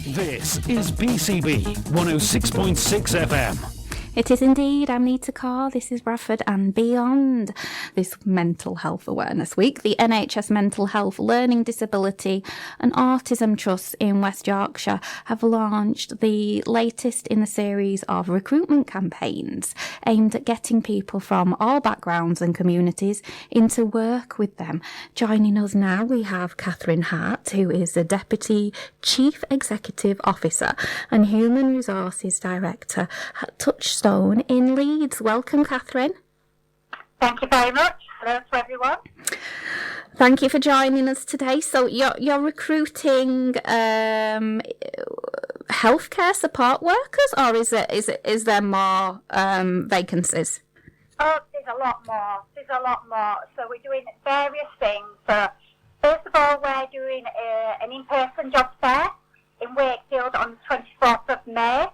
This is BCB 106.6 FM. It is indeed Amnita Carr. This is Bradford and beyond. This Mental Health Awareness Week, the NHS Mental Health Learning Disability and Autism Trust in West Yorkshire have launched the latest in a series of recruitment campaigns aimed at getting people from all backgrounds and communities into work with them. Joining us now, we have Kathryn Hart, who is the Deputy Chief Executive Officer and Human Resources Director at Touchstone in Leeds. Welcome, Kathryn. Thank you very much. Hello to everyone. Thank you for joining us today. So you're recruiting healthcare support workers, or is there more vacancies? Oh, there's a lot more. So we're doing various things. So first of all, we're doing an in-person job fair in Wakefield on the 24th of May.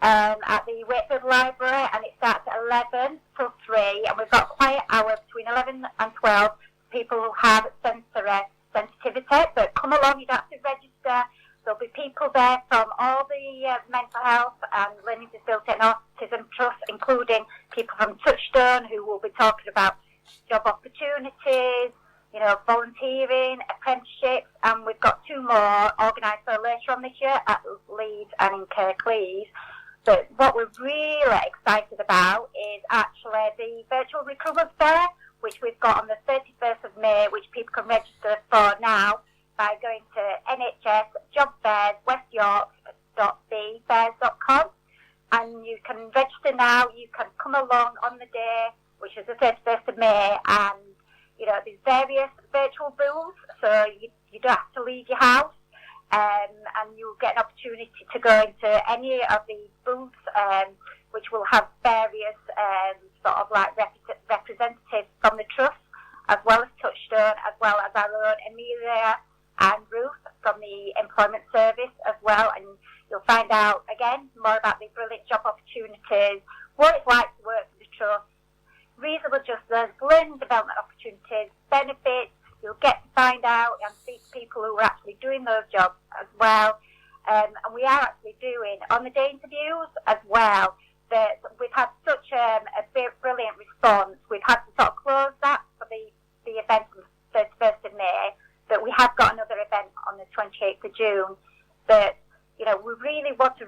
At the Wakefield Library, and it starts at 11 till 3, and we've got quiet hours between 11 and 12. People who have sensitivity, but come along, you don't have to register. There'll be people there from all the mental health and learning disability and autism trusts, including people from Touchstone who will be talking about job opportunities, volunteering, apprenticeships, and we've got 2 more organised for later on this year at Leeds and in Kirklees. But what we're really excited about is actually the virtual recruitment fair, which we've got on the 31st of May, which people can register for now by going to NHS Job Fairs, westyork.bfairs.com. And you can register now. You can come along on the day, which is the 31st of May, and there's various virtual booths, so you don't have to leave your house. And you'll get an opportunity to go into any of the booths, which will have various representatives from the trust, as well as Touchstone, as well as our own Amelia and Ruth from the Employment Service as well. And you'll find out, again, more about the brilliant job opportunities, what it's like to work for the trust, reasonable adjustments, learning development opportunities, benefits. You'll get to find out and speak to people who are actually doing those jobs as well. And we are actually doing on-the-day interviews as well. That we've had such a brilliant response. We've had to sort of close that for the event on the 31st of May, but we have got another event on the 28th of June. But, we really want to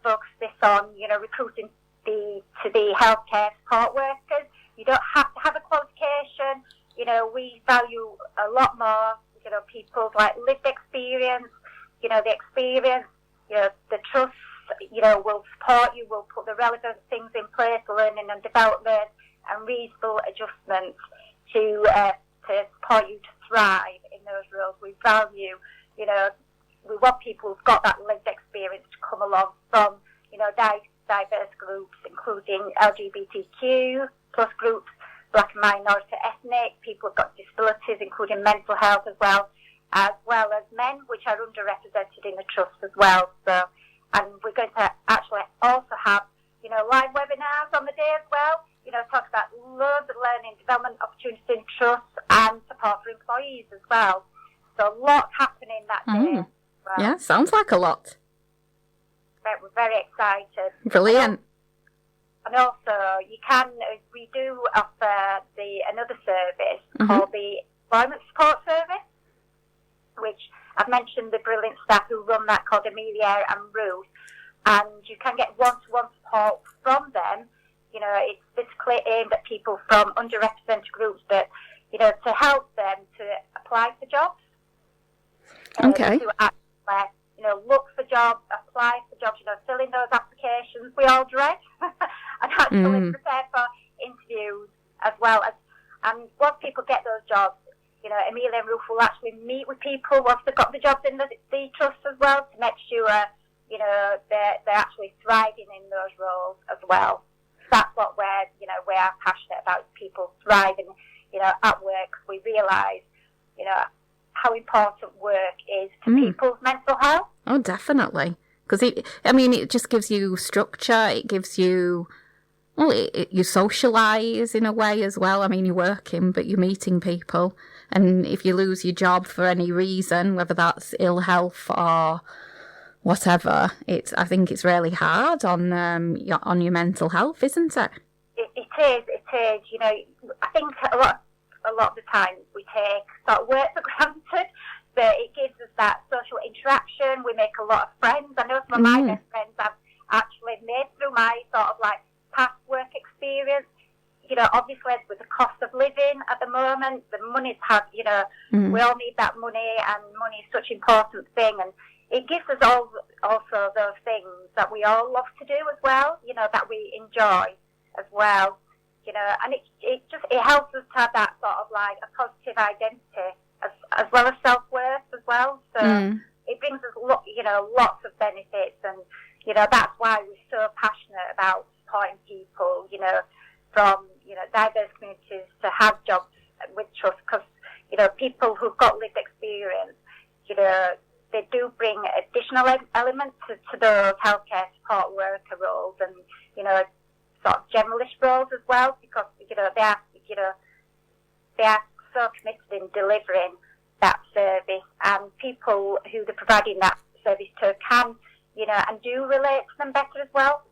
focus this on, recruiting to the healthcare support workers. You don't have to have a qualification. We value a lot more, people's lived experience, the experience, the trust, will support you, will put the relevant things in place, learning and development and reasonable adjustments to support you to thrive in those roles. We value, we want people who've got that lived experience to come along from, diverse groups, including LGBTQ plus groups, Black and minority ethnic, people who've got disabilities, including mental health as well as men, which are underrepresented in the trust as well. So, and we're going to actually also have, live webinars on the day as well, talk about loads of learning development opportunities in trusts and support for employees as well. So lots happening that day. Well. Yeah, sounds like a lot. We're very excited. Brilliant. And also, we do offer another service called the Employment Support Service, which I've mentioned the brilliant staff who run that, called Amelia and Ruth, and you can get one-to-one support from them. It's basically aimed at people from underrepresented groups, but, to help them to apply for jobs. Okay. To actually, look for jobs, apply for jobs, fill in those applications we all dread, and actually prepare for interviews as well. And once people get those jobs, Amelia and Ruth will actually meet with people once they've got the jobs in the trust as well, to make sure, they're actually thriving in those roles as well. That's what we are passionate about, people thriving, at work. We realise, how important work is to people's mental health. Oh, definitely. Because it just gives you structure. It gives you, you socialise in a way as well. You're working, but you're meeting people. And if you lose your job for any reason, whether that's ill health or whatever, I think it's really hard on your mental health, isn't it? It is. You know, I think a lot of the time we take sort of work for granted, but it gives us that social interaction. We make a lot of friends. I know some of my best friends I've actually made through my sort of like past work experience. You know, obviously with the cost of living at the moment, the money's hard, you know, we all need that money, and money is such an important thing, and it gives us all also those things that we all love to do as well, you know, that we enjoy as well, you know, and it helps us to have that sort of like a positive identity as well as self-worth as well, so it brings us, you know, lots of benefits, and, you know, that's why we're so passionate about supporting people, you know, from, you know, diverse communities to have jobs with trust, because, you know, people who've got lived experience, you know, they do bring additional elements to those healthcare support worker roles, and, you know, sort of generalist roles as well, because, you know, they are so committed in delivering that service, and people who they're providing that service to can, you know, and do relate to them better as well.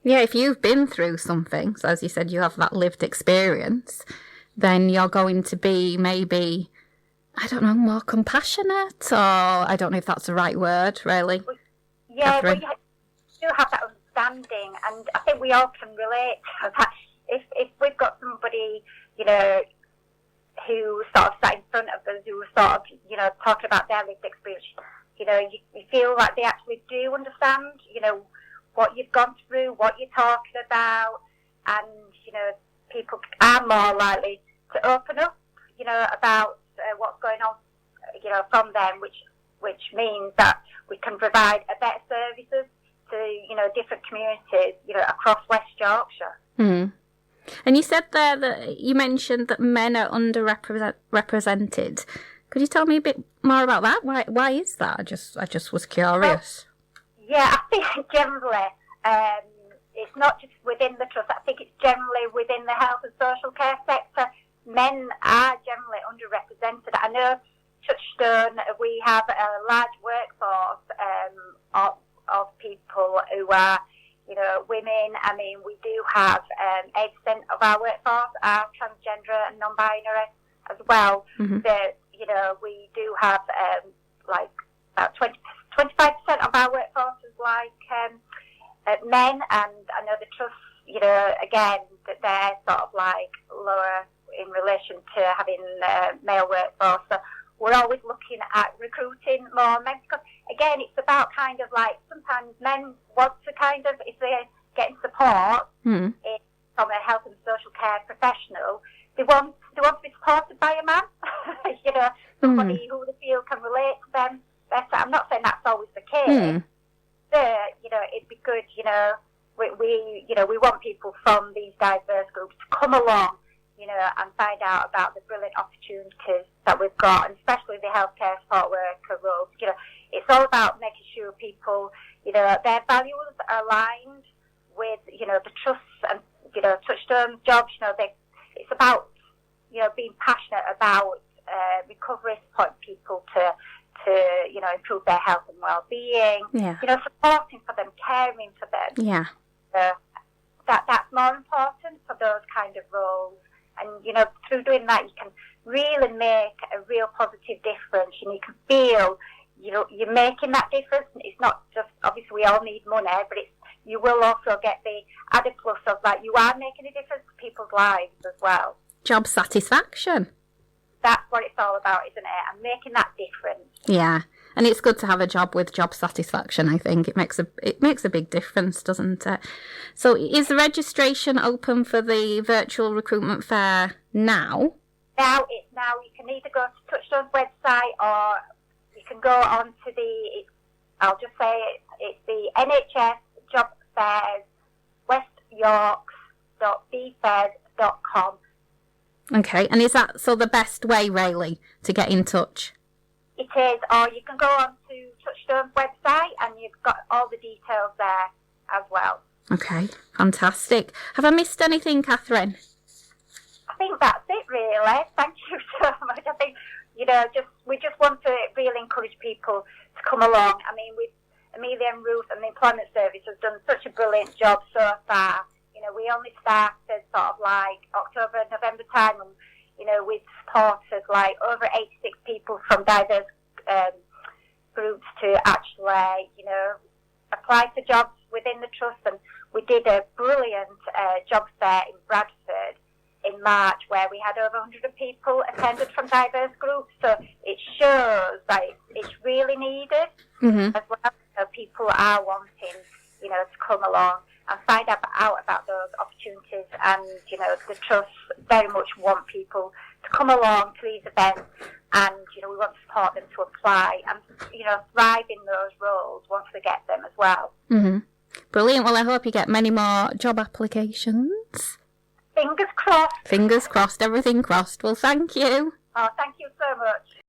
Yeah, if you've been through something, so as you said, you have that lived experience, then you're going to be maybe, I don't know, more compassionate, or I don't know if that's the right word, really. Yeah, Kathryn? but you do have that understanding, and I think we all can relate to that. If we've got somebody, you know, who sort of sat in front of us, who was sort of, you know, talking about their lived experience, you know, you feel like they actually do understand, you know, what you've gone through, what you're talking about, and, you know, people are more likely to open up, you know, about what's going on, you know, from them, which means that we can provide a better services to, you know, different communities, you know, across West Yorkshire. And you said there that you mentioned that men are underrepresented. Could you tell me a bit more about that? Why is that? I just was curious. Yeah, I think generally it's not just within the trust. I think it's generally within the health and social care sector. Men are generally underrepresented. I know Touchstone, we have a large workforce of people who are, you know, women. I mean, we do have 8% of our workforce are transgender and non-binary as well. But, you know, we do have like about 25% of our workforce is like men, and I know the trust, you know, again, that they're sort of like lower in relation to having male workforce. So we're always looking at recruiting more men, because again, it's about kind of like sometimes men want to kind of, if they're getting support from a health and social care professional, they want to be supported by a man, you know, somebody who they feel can relate to them better. I'm not saying that's always the case, but, you know, it'd be good, you know, we you know, we want people from these diverse groups to come along, you know, and find out about the brilliant opportunities that we've got, and especially the healthcare support worker roles. You know, it's all about making sure people, you know, their values are aligned with, you know, the trusts and, you know, Touchstone jobs. You know, it's about, you know, being passionate about recovery, supporting people to you know, improve their health and well-being. Yeah. You know, supporting for them, caring for them. Yeah. That's more important for those kind of roles. And, you know, through doing that, you can really make a real positive difference, and you can feel, you know, you're making that difference. It's not just, obviously we all need money, but you will also get the added plus of that you are making a difference to people's lives as well. Job satisfaction. That's what it's all about, isn't it? And making that difference. Yeah, and it's good to have a job with job satisfaction. I think it makes a big difference, doesn't it? So, is the registration open for the virtual recruitment fair now? Now you can either go to Touchstone's website, or you can go on to I'll just say it's the NHS Job Fairs westyorks.bfairs.com. Okay, and is that so the best way, really, to get in touch? It is, or you can go on to Touchstone's website and you've got all the details there as well. Okay, fantastic. Have I missed anything, Kathryn? I think that's it, really. Thank you so much. I think, you know, we just want to really encourage people to come along. I mean, Amelia and Ruth and the Employment Service have done such a brilliant job so far. We only started sort of like October, November time, and, we've supported like over 86 people from diverse groups to actually, apply for jobs within the trust. And we did a brilliant job fair in Bradford in March where we had over 100 people attended from diverse groups. So it shows that it's really needed as well. So people are wanting, to come along and find out about those opportunities. And, the trust very much want people to come along to these events. And, we want to support them to apply and, thrive in those roles once they get them as well. Mm-hmm. Brilliant. Well, I hope you get many more job applications. Fingers crossed. Fingers crossed, everything crossed. Well, thank you. Oh, thank you so much.